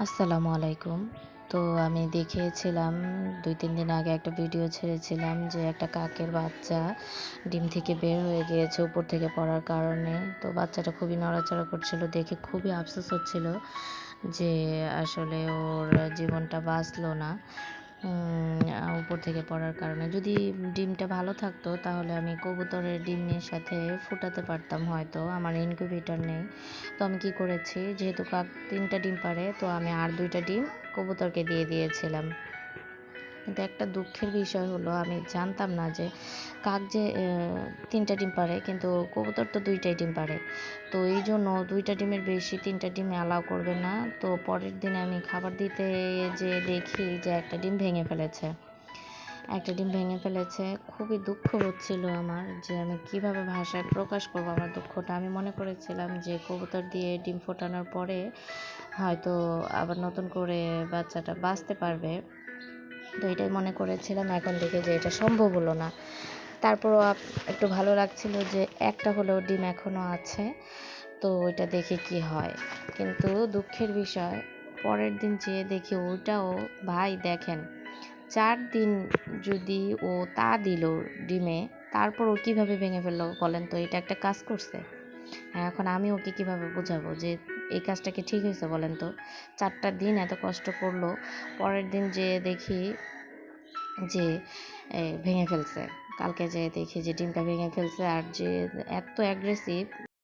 আসসালামু আলাইকুম। তো আমি দেখিয়েছিলাম ২-৩ দিন আগে একটা ভিডিও ছেড়েছিলাম যে একটা কাকের বাচ্চা ডিম থেকে বের হয়ে গিয়েছে উপর থেকে পড়ার কারণে। তো বাচ্চাটা খুবই নড়াচড়া করছিল, দেখে খুবই আফসোস হচ্ছিল যে আসলে ওর জীবনটা বাঁচলো না উপর থেকে পড়ার কারণে। যদি ডিমটা ভালো থাকতো তাহলে আমি কবুতরের ডিমের সাথে ফুটাতে পারতাম হয়তো। আমার ইনকিউবেটর নেই। তো আমি কি করেছি, যেহেতু কাক ৩টা ডিম পাড়ে, তো আমি আর ২টা ডিম কবুতরকে দিয়ে দিয়েছিলাম। কিন্তু একটা দুঃখের বিষয় হলো, আমি জানতাম না যে কাক যে ৩টা ডিম পাড়ে, কিন্তু কবুতর তো ২টাই ডিম পাড়ে। তো এই জন্য ২টা ডিমের বেশি ৩টা ডিমে অ্যালাউ করবে না। তো পরের দিনে আমি খাবার দিতে যেয়ে দেখি যে একটা ডিম ভেঙে ফেলেছে। খুবই দুঃখ হচ্ছিল আমার যে আমি কিভাবে ভাষায় প্রকাশ করব আমার দুঃখটা। আমি মনে করেছিলাম যে কবুতর দিয়ে ডিম ফোটানোর পরে হয়তো আবার নতুন করে বাচ্চাটা বাঁচতে পারবে। তো এটাই মনে করেছিলাম। এখন দেখি যে এটা সম্ভব হলো না। তারপরও একটু ভালো লাগছিল যে একটা হলেও ডিম এখনও আছে। তো ওইটা দেখে কি হয়। কিন্তু দুঃখের বিষয়, পরের দিন যেয়ে দেখি ওটাও, ভাই দেখেন, ৪ দিন যদি ও তা দিল ডিমে, তারপর ও কীভাবে ভেঙে ফেললো বলেন তো? এটা একটা কাজ করছে। হ্যাঁ, এখন আমি ওকে কীভাবে বোঝাবো যে এই কাজটা কি ঠিক হয়েছে বলেন তো? ৪টা দিন এত কষ্ট করলো, পরের দিন যেয়ে দেখি যে ভেঙে ফেলছে। কালকে যেয়ে দেখি যে ডিমটা ভেঙে ফেলছে, আর যে এত অ্যাগ্রেসিভ